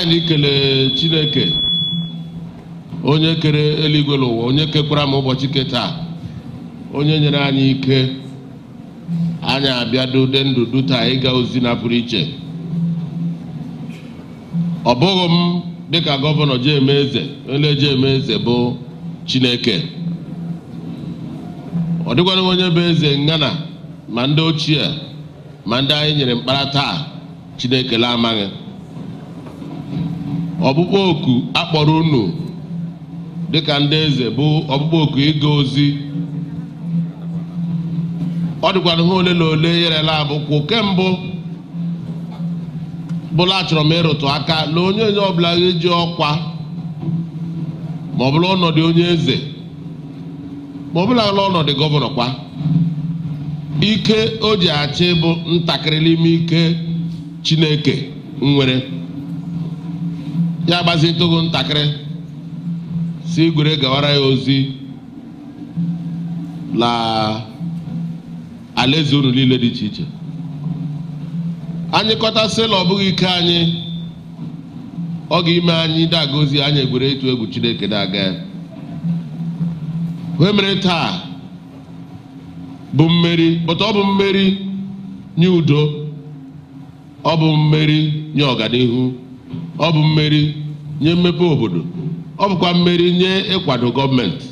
anyị kele Chineke onye kere eluigwe n'ụwa, onye kekwara m ụbọchị nke taa, onye nyere anyị ike anyị abịa dode ndụ taa ịga ozi na pụrụ iche. Ọ bụghị m dịka gọvanọ Jemeze, onye Jemeze bụ Chineke. Ọ dịkwana onye bụ eze ngana ma ndị ochie ma ndị anyị nyere mkpara taa Chineke la amaghị. Ọbụkpọ oku akpọrọ unu dịka ndị eze bụ ọbụkpọ oku ịga ozi. Ọ dịkwana ha ole na ole yerela abụkwụ kembụ bụla achọrọ m ịrụtụ aka na onye ọbụla eji ọkwa ma ọ bụla ọnọdụ onye eze ma ọ bụla ọnọdụ gọvanọ kwa, ike o ji achị bụ ntakịrị n'ime ike Chineke nwere. Ya gbazitụgo ntakịrị si gwere gawara ya ozi la alaeze unu niile dị iche iche. Anyị kọtasịla ọ bụghị ike anyị, ọ ga-ime anyị dagozi anyị egwere ịtụ egwu Chineke daga. Wee mere taa bụ mmeri, ọ bụ mmeri nye udo, ọ bụ mmeri nye ọganihu, ọ bụ mmeri nye mmepe obodo, ọ bụkwa mmeri nye ịkwado gọọmenti.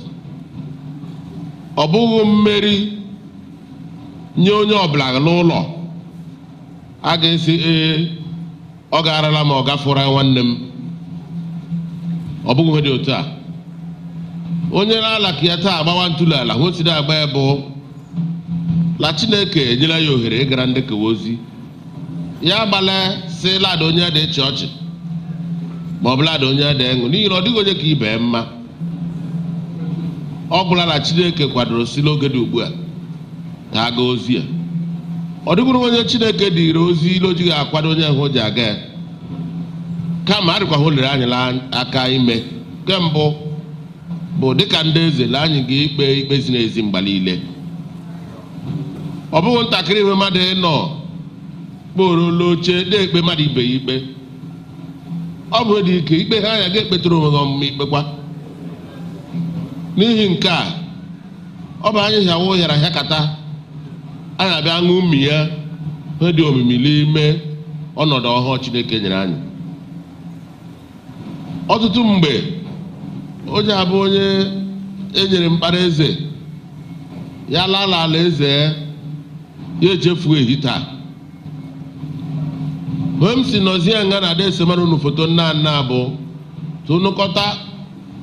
Ọ bụghị mmeri nye onye ọbụla n'ụlọ a ga-esi ọ garala ma ọ gafụra nwanne m. Ọ bụghị dị otu a. Onye na-ala ka ya taa agbawa ntụli ala o si agba ya bụ la Chineke enyela ya ohere ịgara ndị kewa ozi. Ya agbala si lada onye dị ịchị ọchị ma ọ bụla da onye dị ịṅụ, n'ihi na ọ dịghị onye ka ibe mma. Ọ bụla na Chineke kwadoro si n'oge dị ugbu a ka aga ozi ya. Ọ dịbụrụ onye Chineke dịrị ozi ile o jighị akwado onye ahụ ji aga ya, kama adịkwa ha olere anyị aka ime kembụ bụ dịka ndị eze la anyị ga-ikpe ikpe ziri ezi mgbe niile. Ọ bụghị ntakịrị ihe mmadụ nọ kpọrọla oche na-ekpe mmadụ ibe ya ikpe. Ọ bụ dị ike ikpe ha anya ga-ekpetụrụ onwe ha ọmụma ikpekwa. N'ihi nke a, ọ bụ anyị hịawa ụhịara hịakata anyị abịa ṅụ mmiri ya he dị omimi n'ime ọnọdụ ọhụụ Chineke nyere anyị. Ọtụtụ mgbe onye abụ onye enyere mkpara eze ya lala ala eze ya echefuo ehi taa. Mgbe m si nọzie nga na ada esemara unu foto nna nna bụ tụnụkọta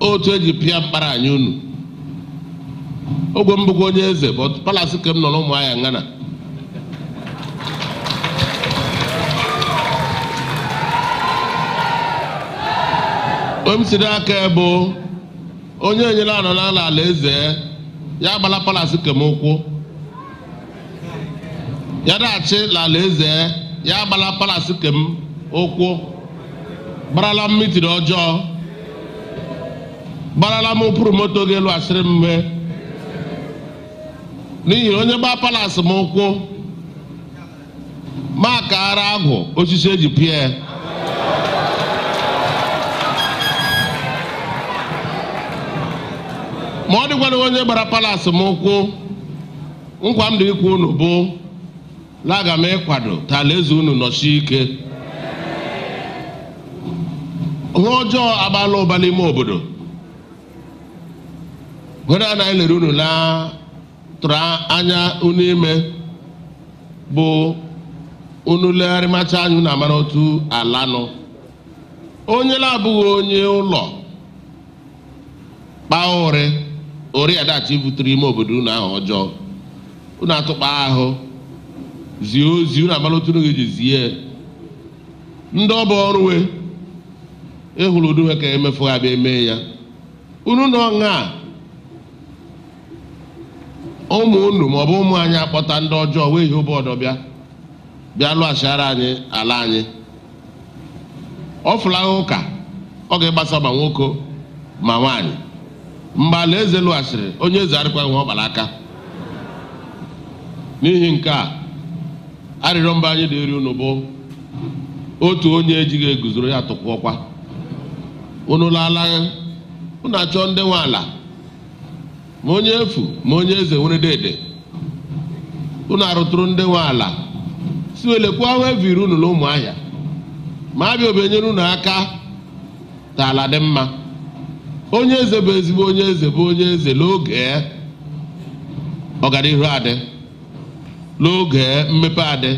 otu eji pịa mkpara anyị unu. Ogwe m bụkwa onye eze bụ palasị ka m nọ n'ụmụ ahịa ngana. Onye m siri aka bụ onye enyere anọ n'ala ala eze ya agbala palasị ka m ụkwụ, ya daghachi n'ala eze ya agbala palasị ka m ụkwụ, gbarala m mitiri ọjọọ, gbarala m ụpụrụ moto ga-elu asịrị m mee. N'ihi onye gba palasị m ụkwụ ma ka ara agwụ osisi eji pịa ya. Ma ọ dịkwana onye gbara palasị m ụkwụ, nkwa m dị ikwu unu bụ laga m ịkwado ta alaeze unu nọchi ike. Ihe ọjọọ agbala ụba n'ime obodo, gwere anaghị lere unu na tụrụ anya unu ime bụ unu legharịmacha anya unu amara otu ala nọ. Onye na-abụghị onye ụlọ kpaa ori adachi butere ime obodo unu ahụ ọjọọ, unu atụkpa ahụ zie ozi unu amara otu unu ga-eji zie ndị ọba ọrụ we ehụrụ udu ha ka emefu ha bịa eme ya. Unu nọ nha ụmụ unu maọbụ ụmụ anyị akpọta ndị ọjọọ wee ihe ụbọdọ bịa lụghachara anyị ala anyị. Ọ fụlaghị ụka ọ ga-egbasa ma nwoke ma nwaanyị. Mgbe ala eze lụghachiri onye eze arịkwaghị ọ kpara aka. N'ihi nke a arịrịọ mba anyị dịrị unu bụ otu onye ejighị eguzoro ya tụkwọkwa unu lala unu achọ ndị nwe ala ma onye efu ma onye eze nwere dede unu arụtụrụ ndị nwe ala si welekwa ahụ eviri unu n'ụmụ ahịa ma abịa obenyere unu aka ka ala dị mma. Onye eze bụ ezigbo onye eze bụ onye eze n'oge ọganihu adị, n'oge mmepe adị,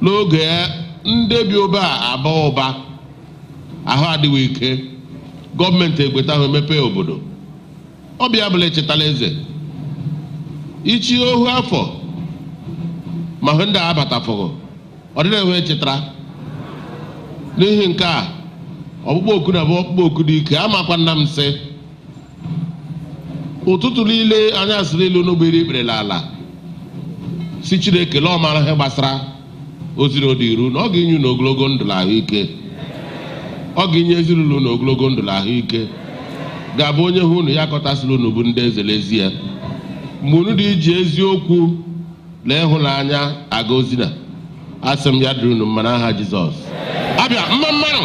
n'oge ndị bi ụba aba ụba ahụ adịghị ike, gọọmenti ekweta ahụ emepe obodo. Ọbịa bụla echetala eze ichi ohu afọ ma hụ ndị abatafọgọ ọ dịna enwe echetara. N'ihi nke a ọkpụkpọ oku na bụ ọkpụkpọ oku dị ike amakwa nna m sị ụtụtụ niile anyasị niile n'ogbere ikperela ala si Chineke la ọmara ihe gbasara ozi na odiru na ọ ga-enye unu ogologo ndụ na ahụike, ọ ga-enye ezinụlọ na ogologo ndụ na ahụike, ga-abụ onye hụ unu ya kọtasịrị unu bụ ndị eze lezie. Mgbe unu dị iji eziokwu na ịhụnanya aga ozi na asị m ya dịrị unu mma n'aha Jizọs. Abịa mma mmanụ